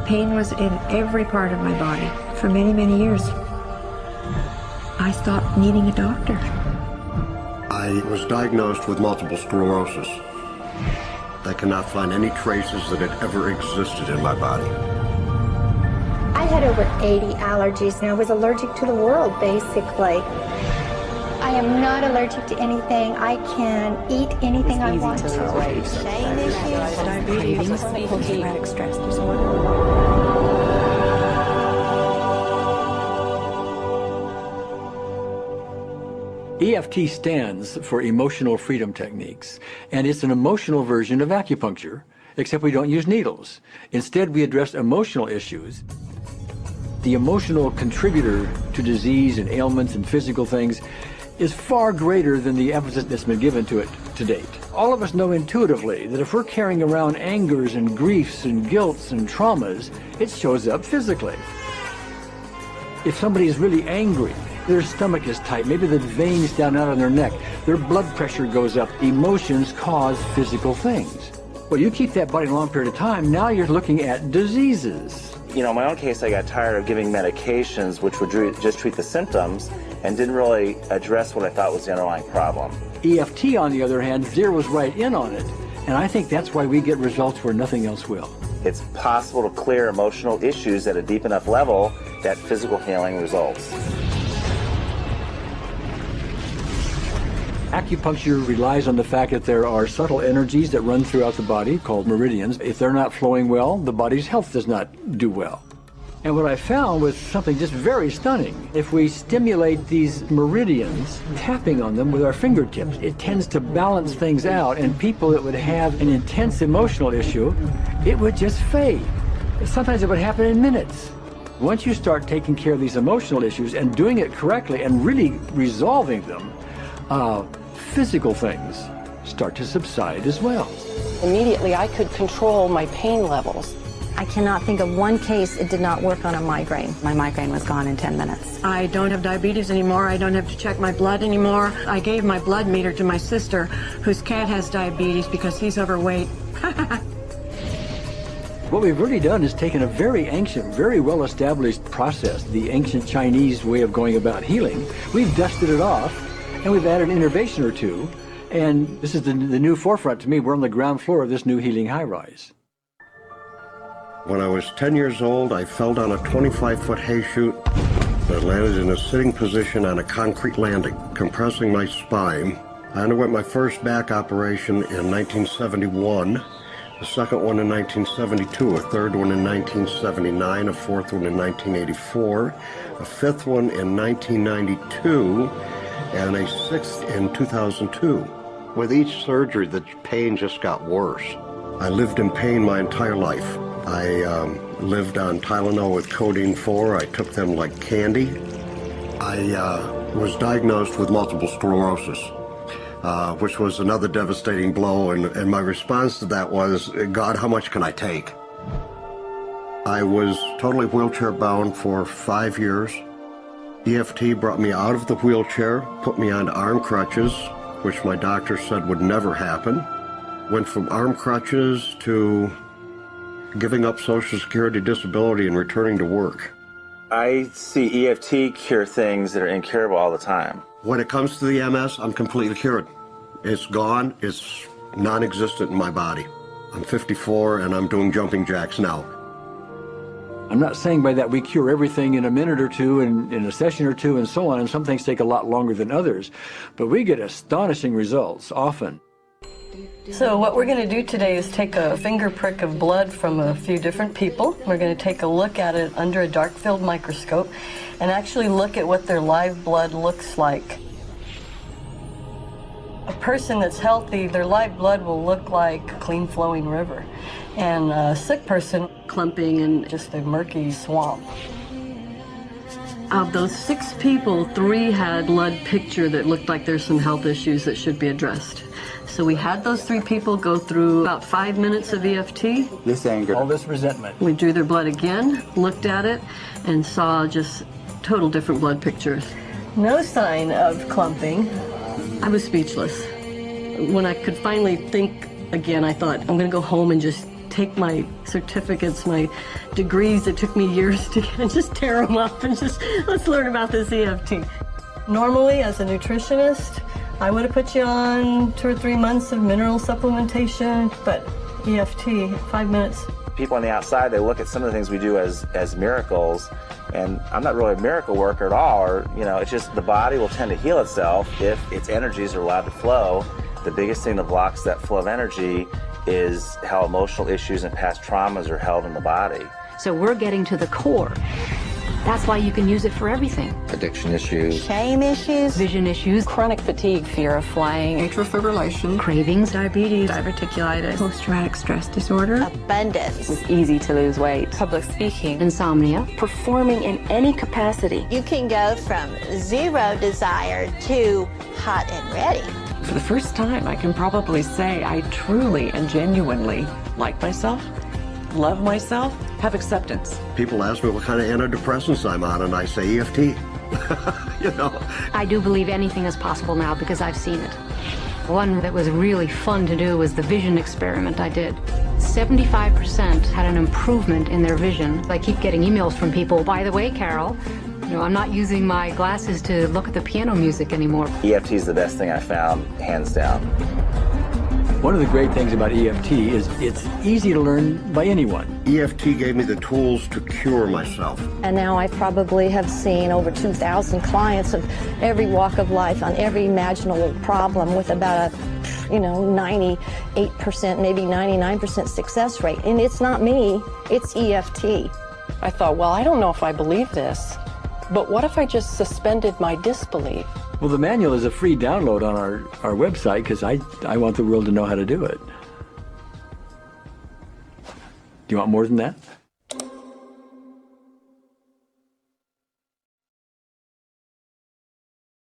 pain was in every part of my body for many, many years. I stopped needing a doctor. I was diagnosed with multiple sclerosis. I cannot find any traces that it ever existed in my body. I had over 80 allergies and I was allergic to the world, basically. I am not allergic to anything. I can eat anything I want to. Diabetes, post-traumatic stress disorder. EFT stands for Emotional Freedom Techniques, and it's an emotional version of acupuncture, except we don't use needles. Instead, we address emotional issues. The emotional contributor to disease and ailments and physical things is far greater than the emphasis that's been given to it to date. All of us know intuitively that if we're carrying around angers and griefs and guilts and traumas, it shows up physically. If somebody is really angry, their stomach is tight, maybe the veins down out on their neck, their blood pressure goes up. Emotions cause physical things. Well, you keep that body a long period of time, now you're looking at diseases. You know, in my own case, I got tired of giving medications which would just treat the symptoms and didn't really address what I thought was the underlying problem. EFT, on the other hand, zeroes right in on it, and I think that's why we get results where nothing else will. It's possible to clear emotional issues at a deep enough level that physical healing results. Acupuncture relies on the fact that there are subtle energies that run throughout the body called meridians. If they're not flowing well, the body's health does not do well. And what I found was something just very stunning. If we stimulate these meridians, tapping on them with our fingertips, it tends to balance things out, and people that would have an intense emotional issue, it would just fade. Sometimes it would happen in minutes. Once you start taking care of these emotional issues and doing it correctly and really resolving them, physical things start to subside as well. Immediately, I could control my pain levels. I cannot think of one case it did not work on a migraine. My migraine was gone in 10 minutes. I don't have diabetes anymore. I don't have to check my blood anymore. I gave my blood meter to my sister, whose cat has diabetes because he's overweight. What we've really done is taken a very ancient, very well-established process, the ancient Chinese way of going about healing. We've dusted it off, and we've added an innovation or two, and this is the new forefront to me. We're on the ground floor of this new healing high-rise. When I was 10 years old, I fell down a 25-foot hay chute that landed in a sitting position on a concrete landing, compressing my spine. I underwent my first back operation in 1971, a second one in 1972, a third one in 1979, a fourth one in 1984, a fifth one in 1992, and a sixth in 2002. With each surgery, the pain just got worse. I lived in pain my entire life. I lived on Tylenol with codeine 4. I took them like candy. I was diagnosed with multiple sclerosis, which was another devastating blow, and my response to that was, God, how much can I take? I was totally wheelchair bound for 5 years. EFT brought me out of the wheelchair, put me onto arm crutches, which my doctor said would never happen. Went from arm crutches to giving up Social Security disability and returning to work. I see EFT cure things that are incurable all the time. When it comes to the MS, I'm completely cured. It's gone. It's non-existent in my body. I'm 54 and I'm doing jumping jacks now. I'm not saying by that we cure everything in a minute or two and in a session or two and so on, and some things take a lot longer than others, but we get astonishing results often. So what we're going to do today is take a finger prick of blood from a few different people. We're going to take a look at it under a dark field microscope and actually look at what their live blood looks like. A person that's healthy, their live blood will look like a clean flowing river. And a sick person, clumping in just a murky swamp. Of those 6 people, 3 had blood picture that looked like there's some health issues that should be addressed. So we had those 3 people go through about 5 minutes of EFT. This anger, All this resentment. We drew their blood again, looked at it, and saw just total different blood pictures. No sign of clumping. I was speechless. When I could finally think again, I thought, I'm going to go home and just take my certificates, my degrees that took me years to get, and just tear them up and just, let's learn about this EFT. Normally, as a nutritionist, I would have put you on 2 or 3 months of mineral supplementation, but EFT, 5 minutes. People on the outside, they look at some of the things we do as miracles, and I'm not really a miracle worker at all, or, you know, it's just the body will tend to heal itself if its energies are allowed to flow. The biggest thing that blocks that flow of energy is how emotional issues and past traumas are held in the body. So we're getting to the core. That's why you can use it for everything. Addiction issues, Shame issues, vision issues, chronic fatigue, fear of flying, atrial fibrillation, cravings, Diabetes, diverticulitis, post-traumatic stress disorder, Abundance. it's easy to lose weight, public speaking, insomnia. performing in any capacity. You can go from zero desire to hot and ready. For the first time, I can probably say I truly and genuinely like myself, love myself, have acceptance. People ask me what kind of antidepressants I'm on, and I say EFT. You know. I do believe anything is possible now because I've seen it. One that was really fun to do was the vision experiment I did. 75% had an improvement in their vision. I keep getting emails from people, by the way, Carol, you know, I'm not using my glasses to look at the piano music anymore. EFT is the best thing I found, hands down. One of the great things about EFT is it's easy to learn by anyone. EFT gave me the tools to cure myself. And now I probably have seen over 2,000 clients of every walk of life on every imaginable problem with about a, 98%, maybe 99% success rate. And it's not me, it's EFT. I thought, well, I don't know if I believe this, but what if I just suspended my disbelief? Well, the manual is a free download on our website because I want the world to know how to do it. Do you want more than that?